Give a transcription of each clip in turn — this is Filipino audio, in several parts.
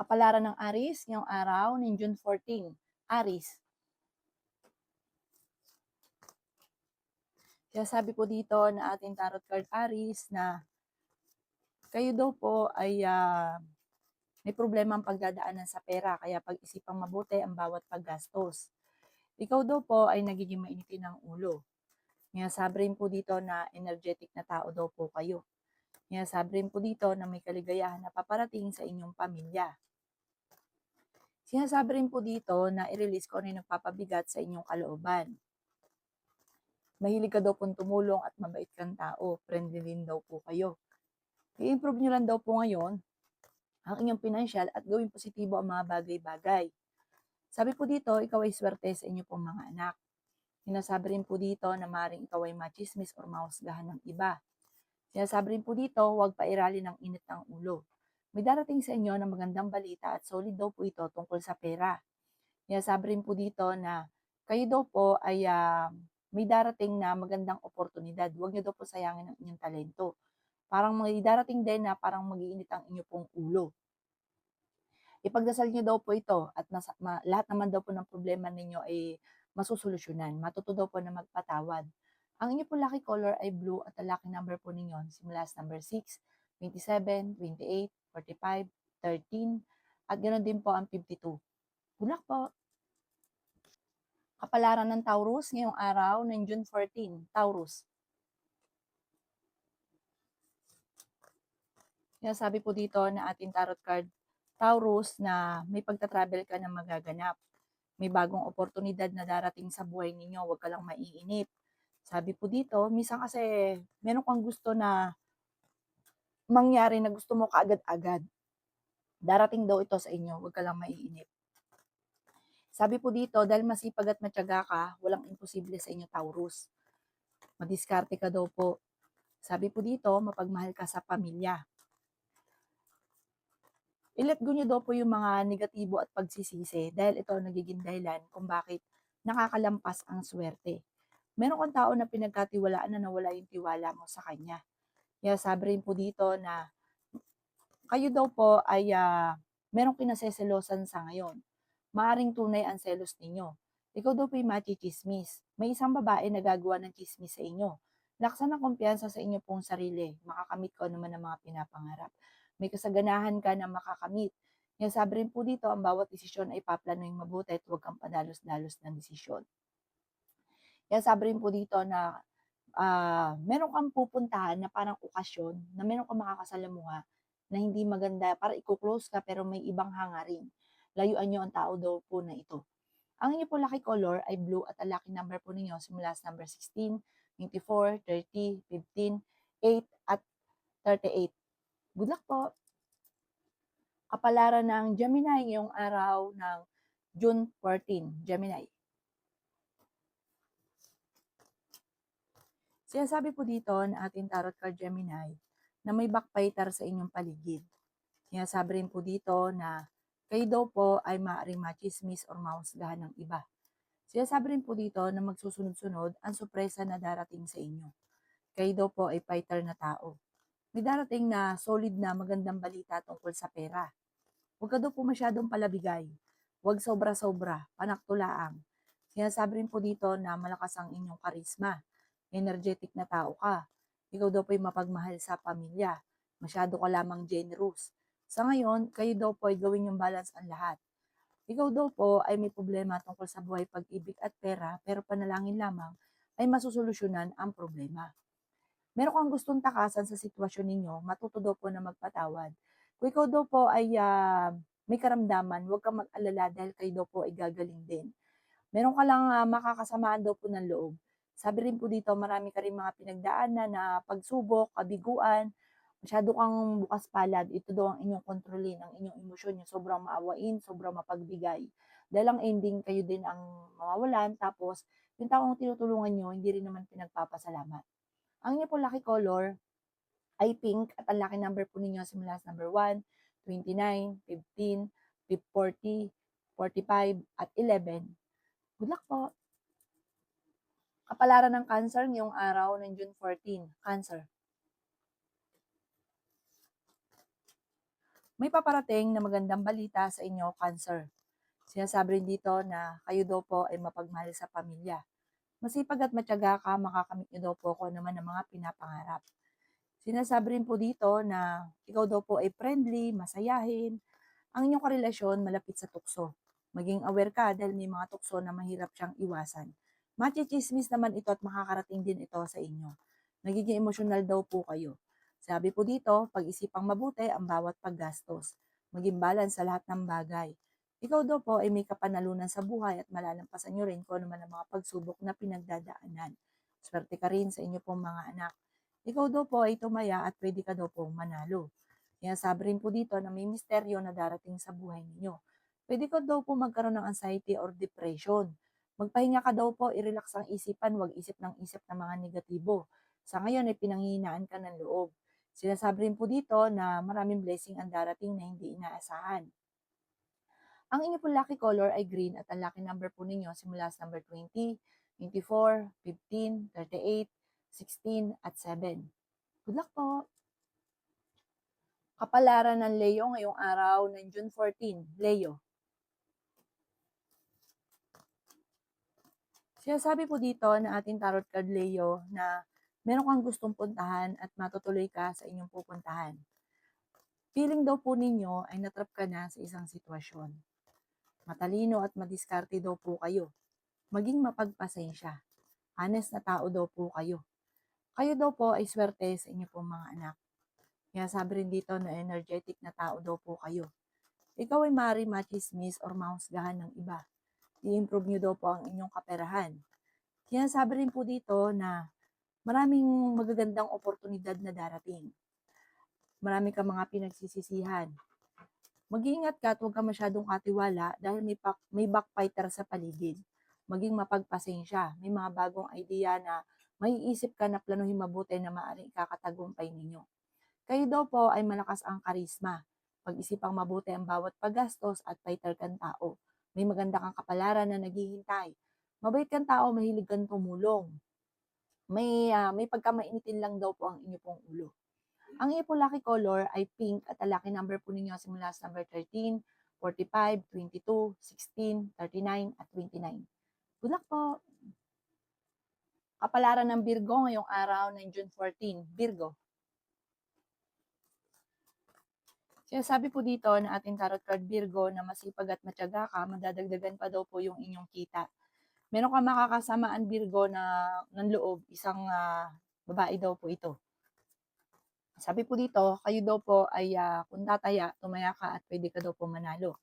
Kapalaran ng Aries ngayong araw ng June 14. Aries, sinasabi po dito na ating tarot card Aries na kayo daw po ay may problema ang pagdadaanan sa pera kaya pag-isipang mabuti ang bawat paggastos. Ikaw daw po ay nagiging mainitin ng ulo. Sinasabi rin po dito na energetic na tao daw po kayo. Sinasabi rin po dito na may kaligayahan na paparating sa inyong pamilya. Sinasabi rin po dito na i-release ko ano yung nagpapabigat sa inyong kalooban. Mahilig ka daw pong tumulong at mabait kang tao. Friendly din daw po kayo. I-improve nyo lang daw po ngayon ang inyong pinansyal at gawing positibo ang mga bagay-bagay. Sabi po dito, ikaw ay swerte sa inyo pong mga anak. Sinasabi rin po dito na maaaring ikaw ay machismis or mahusgahan ng iba. Sinasabi rin po dito, huwag pairali ng init ng ulo. May darating sa inyo na magandang balita at solid daw po ito tungkol sa pera. Sinasabi rin po dito na kayo daw po ay may darating na magandang oportunidad. Huwag niyo daw po sayangin ang inyong talento. Parang may darating din na parang mag-iinit ang inyo pong ulo. Ipagdasal niyo daw po ito at lahat naman daw po ng problema ninyo ay masusolusyonan. Matuto daw po na magpatawad. Ang inyo po lucky color ay blue at ang lucky number po ninyo simula sa number 6, 27, 28, 45, 13, at ganoon din po ang 52. Good luck po! Kapalaran ng Taurus ngayong araw ng June 14. Taurus, sinasabi po dito na ating tarot card, Taurus, na may pagta-travel ka na magaganap. May bagong oportunidad na darating sa buhay ninyo, huwag ka lang maiinip. Sabi po dito, minsan kasi meron kang gusto na mangyari na gusto mo kaagad-agad. Darating daw ito sa inyo, huwag ka lang maiinip. Sabi po dito, dahil masipag at matyaga ka, walang imposible sa inyo, Taurus. Madiskarte ka daw po. Sabi po dito, mapagmahal ka sa pamilya. I-let go nyo daw po yung mga negatibo at pagsisisi dahil ito ang nagiging dahilan kung bakit nakakalampas ang swerte. Meron kang tao na pinagkatiwalaan na nawala yung tiwala mo sa kanya. Kaya sabi rin po dito na kayo daw po ay merong kinaseselosan sa ngayon. Maaring tunay ang selos ninyo. Ikaw daw po yung machichismis. May isang babae na gagawa ng chismis sa inyo. Laksan ng kumpiyansa sa inyo pong sarili. Makakamit ko naman ang mga pinapangarap. May kasaganahan ka na makakamit. Yan sabi rin po dito, ang bawat desisyon ay paplanuhin mabuti at huwag kang padalos-dalos ng desisyon. Yan sabi rin po dito na meron kang pupuntahan na parang okasyon, na meron kang makakasalamuha na hindi maganda, para i-close ka pero may ibang hangarin. Layuan nyo ang tao daw po na ito. Ang inyo po lucky color ay blue at ang lucky number po ninyo simula sa number 16, 24, 30, 15, 8 at 38. Good luck po! Kapalaran ng Gemini ngayong araw ng June 14. Gemini, sinasabi po dito na ating tarot card Gemini na may backbiter sa inyong paligid. Sinasabi rin po dito na kayo daw po ay maaaring machismis or mahusgahan ng iba. Sinasabi rin po dito na magsusunod-sunod ang sorpresa na darating sa inyo. Kayo daw po ay fighter na tao. May darating na solid na magandang balita tungkol sa pera. Huwag ka daw po masyadong palabigay. Huwag sobra-sobra, panaktulaang. Sinasabi rin po dito na malakas ang inyong karisma. Energetic na tao ka. Ikaw daw po ay mapagmahal sa pamilya. Masyado ka lamang generous. Sa ngayon, kayo daw po ay gawin yung balance ang lahat. Ikaw daw po ay may problema tungkol sa buhay, pag-ibig at pera, pero panalangin lamang ay masusolusyonan ang problema. Meron kang gustong takasan sa sitwasyon ninyo, matuto daw po na magpatawad. Kung ikaw daw po ay may karamdaman, huwag kang mag-alala dahil kayo daw po ay gagaling din. Meron ka lang makakasamaan daw po ng loob. Sabi rin po dito, marami ka rin mga pinagdaanan na pagsubok, kabiguan, masyado kang bukas palad. Ito daw ang inyong kontrolin, ang inyong emosyon, yung sobrang maawain, sobrang mapagbigay. Dahil ang ending, kayo din ang mawawalan, tapos yung taong tinutulungan nyo, hindi rin naman pinagpapasalamat. Ang inyo po lucky color ay pink at ang lucky number po ninyo simula sa number 1, 29, 15, 40, 45, at 11. Good luck po! Kapalaran ng Cancer ngayong araw ng June 14. Cancer, May paparating na magandang balita sa inyo, Cancer. Sinasabi rin dito na kayo daw po ay mapagmahal sa pamilya. Masipag at matyaga ka, makakamit niyo daw po kung ano man ang mga pinapangarap. Sinasabi rin po dito na ikaw daw po ay friendly, masayahin, ang inyong karelasyon malapit sa tukso. Maging aware ka dahil may mga tukso na mahirap siyang iwasan. Machichismis naman ito at makakarating din ito sa inyo. Nagiging emosyonal daw po kayo. Sabi po dito, pag-isipang mabuti ang bawat paggastos. Maging balance sa lahat ng bagay. Ikaw daw po ay may kapanalunan sa buhay at malalampasan nyo rin kung ano man ang mga pagsubok na pinagdadaanan. Swerte ka rin sa inyo pong mga anak. Ikaw daw po ay tumaya at pwede ka daw pong manalo. Sinasabi rin po dito na may misteryo na darating sa buhay ninyo. Pwede ka daw po magkaroon ng anxiety or depression. Magpahinga ka daw po, i-relax ang isipan, huwag isip ng mga negatibo. Sa ngayon ay pinanghihinaan ka ng loob. Sinasabi rin po dito na maraming blessing ang darating na hindi inaasahan. Ang inyo pong lucky color ay green at ang lucky number po ninyo simula sa number 20, 24, 15, 38, 16 at 7. Good luck po! Kapalaran ng Leo ngayong araw ng June 14. Leo. Sinasabi po dito na ating tarot card Leo na meron kang gustong puntahan at matutuloy ka sa inyong pupuntahan. Feeling daw po ninyo ay natrap ka na sa isang sitwasyon. Matalino at madiskarte daw po kayo. Maging mapagpasensya. Honest na tao daw po kayo. Kayo daw po ay swerte sa inyo pong mga anak. Kaya sabi rin dito na energetic na tao daw po kayo. Ikaw ay maaari machismis or mahusgahan ng iba. I-improve nyo daw po ang inyong kaperahan. Kaya sabi rin po dito na maraming magagandang oportunidad na darating. Marami kang mga pinagsisisihan. Mag-iingat ka at huwag ka masyadong katiwala dahil may backfighter sa paligid. Maging mapagpasensya. May mga bagong idea na maiisip ka na planuhin mabuti na maaaring ikakatagumpay ninyo. Kayo daw po ay malakas ang karisma. Pag-isipang mabuti ang bawat paggastos at fighter kang tao. May maganda kang kapalaran na naghihintay. Mabait kang tao, mahilig kang tumulong. May pagkamainitin lang daw po ang inyo pong ulo. Ang inyo pong lucky color ay pink at ang lucky number po ninyo simula sa number 13, 45, 22, 16, 39 at 29. Good luck po! Kapalaran ng Virgo ngayong araw ng June 14. Virgo. Sinasabi po dito na ating tarot card Virgo na masipag at matyaga ka, madadagdagan pa daw po yung inyong kita. Meron kang makakasamaan Virgo na ng loob, isang babae daw po ito. Sabi po dito, kayo daw po ay kung tataya, tumaya ka at pwede ka daw po manalo.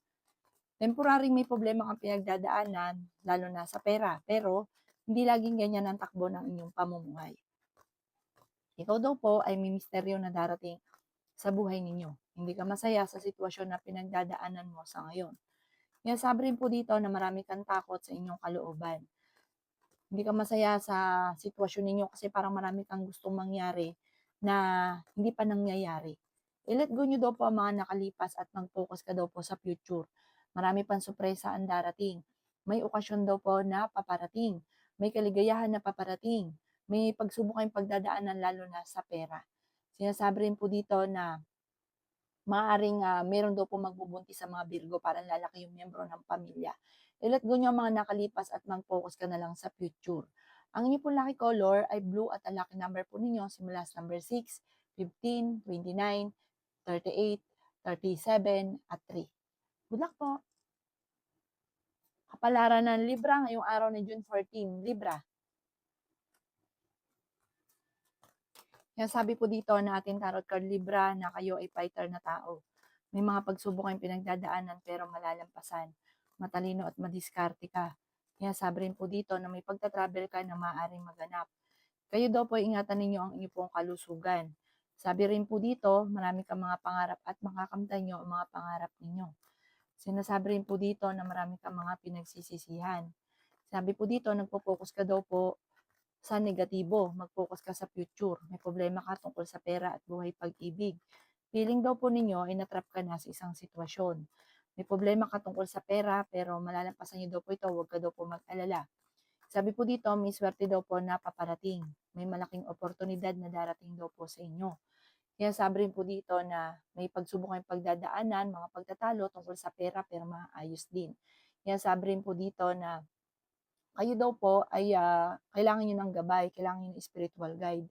Temporaring may problema kang pinagdadaanan, lalo na sa pera, pero hindi laging ganyan ang takbo ng inyong pamumuhay. Ikaw daw po ay may misteryo na darating sa buhay ninyo. Hindi ka masaya sa sitwasyon na pinagdadaanan mo sa ngayon. Kaya sabi rin po dito na marami kang takot sa inyong kalooban. Hindi ka masaya sa sitwasyon ninyo kasi parang marami kang gustong mangyari na hindi pa nangyayari. I-let go nyo daw po ang mga nakalipas at mag-focus ka daw po sa future. Marami pang sorpresa ang darating. May okasyon daw po na paparating. May kaligayahan na paparating. May pagsubok kayong pagdadaanan lalo na sa pera. Sinasabi rin po dito na maaaring meron daw po magbubuntis sa mga Virgo para lalaki yung miyembro ng pamilya. I-let go nyo ang mga nakalipas at mag-focus ka na lang sa future. Ang inyo po lucky color ay blue at ang lucky number po ninyo simula sa number 6, 15, 29, 38, 37 at 3. Good luck po! Kapalaran ng Libra ngayong araw ng June 14. Libra. Yan sabi po dito na ating tarot card Libra na kayo ay fighter na tao. May mga pagsubok kayong pinagdadaanan pero malalampasan. Matalino at madiskarte ka. Kaya sabi rin po dito na may pagta-travel ka na maaaring maganap. Kayo daw po ingatan ninyo ang inyong pong kalusugan. Sabi rin po dito, marami kang mga pangarap at makakamtan nyo ang mga pangarap ninyo. Sinasabi rin po dito na marami kang mga pinagsisisihan. Sabi po dito, nagpo-focus ka daw po sa negatibo, mag-focus ka sa future. May problema ka tungkol sa pera at buhay pag-ibig. Feeling daw po ninyo ay natrap ka na sa isang sitwasyon. May problema ka tungkol sa pera pero malalampasan niyo daw po ito, huwag ka daw po mag-alala. Sabi po dito, may swerte daw po na paparating. May malaking oportunidad na darating daw po sa inyo. Sinasabi rin po dito na may pagsubok kayong pagdadaanan, mga pagtatalo tungkol sa pera pero maayos din. Sinasabi rin po dito na kayo daw po ay kailangan niyo ng gabay, kailangan niyo ng spiritual guide.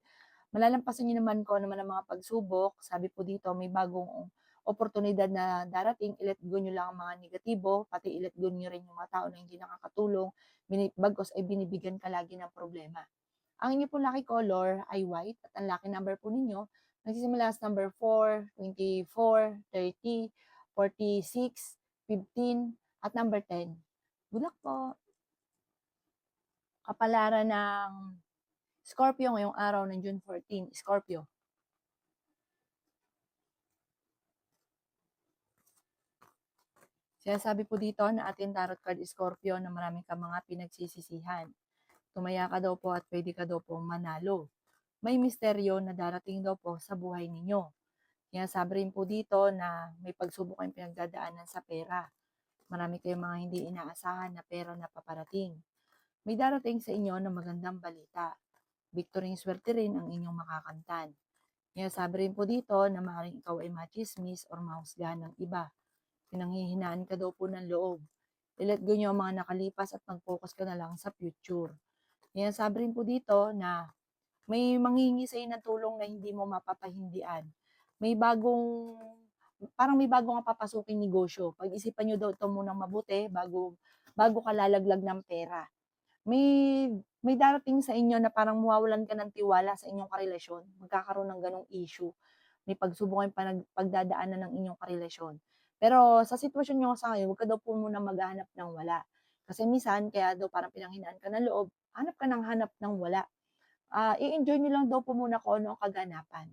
Malalampasan niyo naman kung ano man ang mga pagsubok. Sabi po dito, may bagong oportunidad na darating, i-let go niyo lang ang mga negatibo, pati i-let go niyo rin yung mga tao na hindi nakakatulong, bagos ay binibigyan ka lagi ng problema. Ang inyo po lucky color ay white at ang lucky number po ninyo nagsisimula sa number 4, 24, 30, 46, 15, at number 10. Good luck po! Kapalaran ng Scorpio ngayong araw ng June 14. Scorpio. Sinasabi po dito na ating tarot card Scorpio na marami kang mga pinagsisisihan. Tumaya ka daw po at pwede ka daw po manalo. May misteryo na darating daw po sa buhay ninyo. Sinasabi rin po dito na may pagsubok kayong pinagdadaanan sa pera. Marami kayong mga hindi inaasahan na pera na paparating. May darating sa inyo na magandang balita. Victory and swerte rin ang inyong makakamtan. Sinasabi rin po dito na maaaring ikaw ay machismis or mahusgahan ng iba. Pinanghihinaan ka daw po ng loob. I-let go nyo ang mga nakalipas at mag-focus ka na lang sa future. Sinasabi rin po dito na may manghingi sa ng tulong na hindi mo mapapahindian. May bagong, parang may bagong papasukin negosyo. Pag-isipan nyo daw ito munang mabuti bago ka lalaglag ng pera. May, may darating sa inyo na parang mawawalan ka ng tiwala sa inyong karelasyon. Magkakaroon ng ganong issue. May pagsubok kayong pagdadaanan ng inyong karelasyon. Pero sa sitwasyon nyo sa ngayon, huwag ka daw po muna maghanap ng wala. Kasi minsan, kaya daw parang pinanghinaan ka ng loob, hanap ng wala. I-enjoy nyo lang daw po muna kung ano ang kaganapan.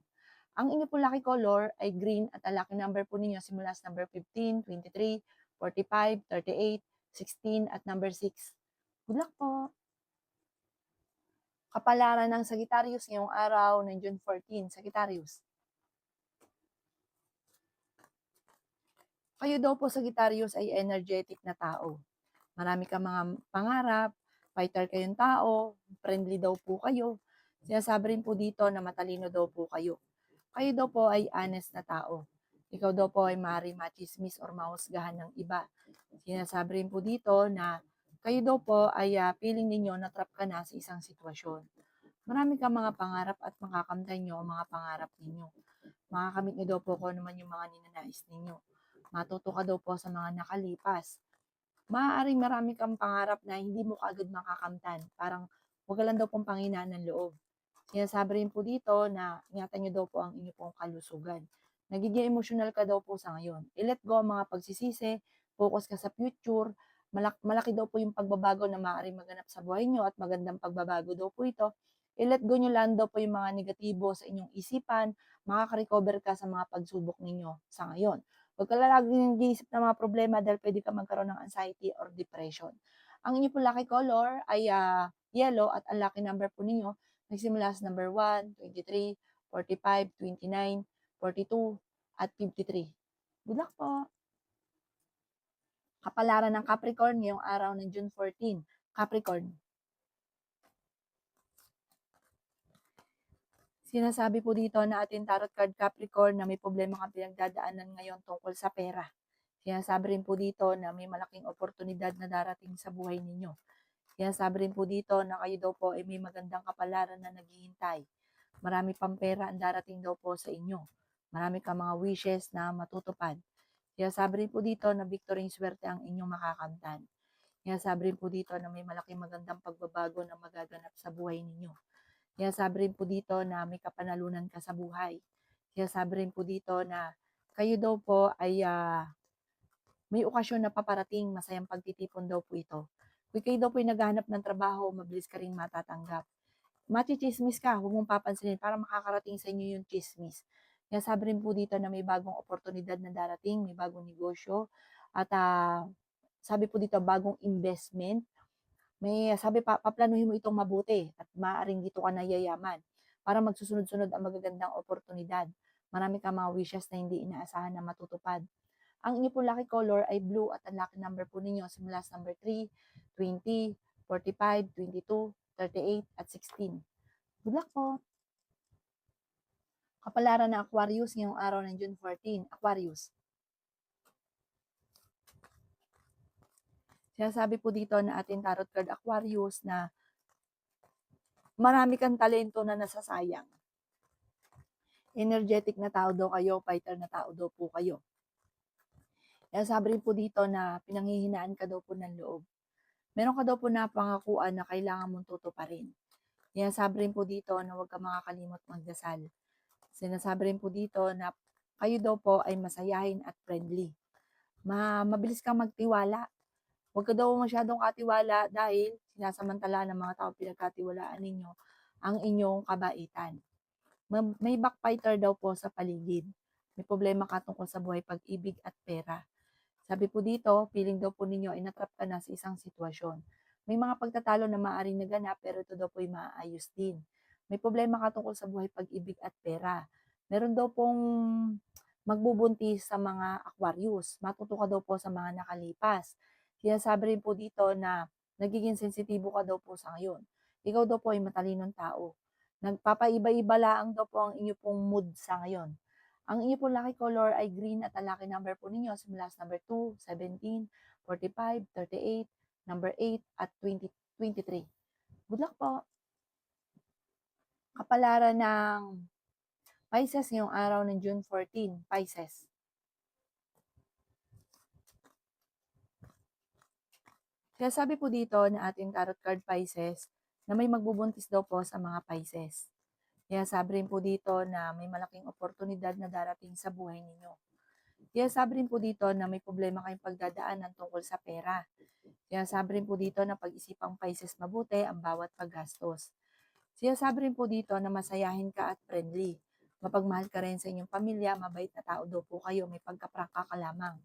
Ang inyo po lucky color ay green at ang lucky number po ninyo simula sa number 15, 23, 45, 38, 16 at number 6. Good luck po! Kapalaran ng Sagittarius ngayong araw ng June 14. Sagittarius. Kayo daw po Sagittarius ay energetic na tao. Marami kang mga pangarap, fighter kayong tao, friendly daw po kayo. Sinasabi rin po dito na matalino daw po kayo. Kayo daw po ay honest na tao. Ikaw daw po ay maaaring machismis or mahusgahan ng iba. Sinasabi rin po dito na kayo daw po ay feeling ninyo na trap ka na sa isang sitwasyon. Marami kang mga pangarap at makakamtan nyo ang mga pangarap ninyo. Makakamit nyo daw po kung naman yung mga ninanais ninyo. Matuto ka daw po sa mga nakalipas. Maaaring marami kang pangarap na hindi mo kaagad makakamtan. Parang huwag ka lang daw pong panghinaan ng loob. Sinasabi rin po dito na ingatan nyo daw po ang inyong pong kalusugan. Nagiging emotional ka daw po sa ngayon. I-let go ang mga pagsisisi, focus ka sa future, malaki daw po yung pagbabago na maaaring maganap sa buhay nyo at magandang pagbabago daw po ito. I-let go nyo lang daw po yung mga negatibo sa inyong isipan, makaka-recover ka sa mga pagsubok ninyo sa ngayon. Huwag ka laging nag-iisip ng mga problema dahil pwede ka magkaroon ng anxiety or depression. Ang inyong po lucky color ay yellow at ang lucky number po ninyo nagsimula sa number 1, 23, 45, 29, 42, at 53. Good luck po! Kapalaran ng Capricorn ngayong araw ng June 14. Capricorn. Sinasabi po dito na ating tarot card Capricorn na may problema kang pinagdadaanan ngayon tungkol sa pera. Sinasabi rin po dito na may malaking oportunidad na darating sa buhay ninyo. Sinasabi rin po dito na kayo daw po ay may magandang kapalaran na naghihintay. Marami pang pera ang darating daw po sa inyo. Marami kang mga wishes na matutupad. Sinasabi rin po dito na victory swerte ang inyong makakamtan. Sinasabi rin po dito na may malaking magandang pagbabago na magaganap sa buhay ninyo. Sinasabi rin po dito na may kapanalunan ka sa buhay. Sinasabi rin po dito na kayo daw po ay may okasyon na paparating, masayang pagtitipon daw po ito. Kung kayo daw po ay naghahanap ng trabaho, mabilis ka rin matatanggap. Machichismis ka, huwag mong papansinin para makakarating sa inyo yung chismis. Kaya sabi rin po dito na may bagong oportunidad na darating, may bagong negosyo, at sabi po dito bagong investment. May sabi pa, paplanuhin mo itong mabuti at maaaring dito ka na yayaman para magsusunod-sunod ang magagandang oportunidad. Marami ka mga wishes na hindi inaasahan na matutupad. Ang inyo po lucky color ay blue at ang lucky number po ninyo simula sa number 3, 20, 45, 22, 38, at 16. Good luck po! Kapalaran ng Aquarius ngayong araw ng June 14. Aquarius. Sinasabi po dito na ating tarot card Aquarius na marami kang talento na nasasayang. Energetic na tao daw kayo, fighter na tao daw po kayo. Sinasabi rin po dito na pinanghihinaan ka daw po ng loob. Meron ka daw po na pangakuan na kailangan mong tutuparin. Sinasabi rin po dito na huwag ka makakalimot magdasal. Sinasabi rin po dito na kayo daw po ay masayahin at friendly. Mabilis kang magtiwala. Huwag ka daw masyadong katiwala dahil sinasamantala ng mga tao pinagkatiwalaan ninyo ang inyong kabaitan. May backfighter daw po sa paligid. May problema ka tungkol sa buhay, pag-ibig at pera. Sabi po dito, feeling daw po ninyo ay natrap ka na sa isang sitwasyon. May mga pagtatalo na maaaring naganap pero ito daw po ay maaayos din. May problema ka tungkol sa buhay, pag-ibig at pera. Meron daw pong magbubuntis sa mga Aquarius. Matuto ka daw po sa mga nakalipas. Sinasabi rin po dito na nagiging sensitibo ka daw po sa ngayon. Ikaw daw po ay matalinong tao. Nagpapaiba-iba lang daw po ang inyo pong mood sa ngayon. Ang inyo pong lucky color ay green at ang lucky number po ninyo simula sa number 2, 17, 45, 38, number 8 at 20, 23. Good luck po! Kapalaran ng Pisces ngayong araw ng June 14, Pisces. Kaya sabi po dito na ating tarot card Pisces na may magbubuntis daw po sa mga Pisces. Kaya sabi rin po dito na may malaking oportunidad na darating sa buhay ninyo. Kaya sabi rin po dito na may problema kayong pagdadaanan tungkol sa pera. Kaya sabi rin po dito na pag-isipang Pisces mabuti ang bawat paggastos. Kaya sabi rin po dito na masayahin ka at friendly. Mapagmahal ka rin sa inyong pamilya, mabait na tao daw po kayo, may pagkaprangka ka lamang.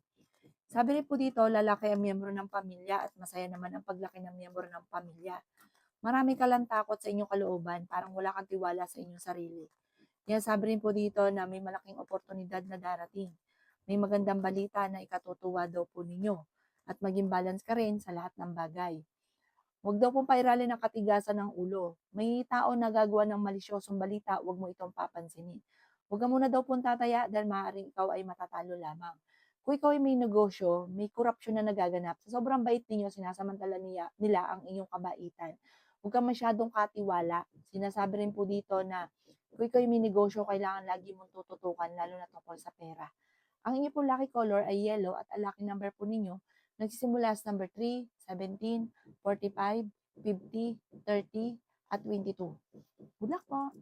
Sabi rin po dito, lalaki ang miyembro ng pamilya at masaya naman ang paglaki ng miyembro ng pamilya. Marami ka lang takot sa inyong kalooban, parang wala kang tiwala sa inyong sarili. Kaya sabi rin po dito na may malaking oportunidad na darating. May magandang balita na ikatutuwa daw po ninyo at maging balance ka rin sa lahat ng bagay. Huwag daw pong pairalin ng katigasan ng ulo. May tao na gagawa ng malisyosong balita, huwag mo itong papansinin. Huwag ka muna daw pong tataya dahil maaaring ikaw ay matatalo lamang. Kung ikaw ay may negosyo, may korupsyon na nagaganap, sa sobrang bait ninyo, sinasamantala nila ang inyong kabaitan. Huwag kang masyadong katiwala. Sinasabi rin po dito na kung ikaw ay may negosyo, kailangan lagi mong tututukan, lalo na tungkol sa pera. Ang inyong pong lucky color ay yellow at ang lucky number po ninyo nagsisimula sa number 3, 17, 45, 50, 30, at 22. Good luck po!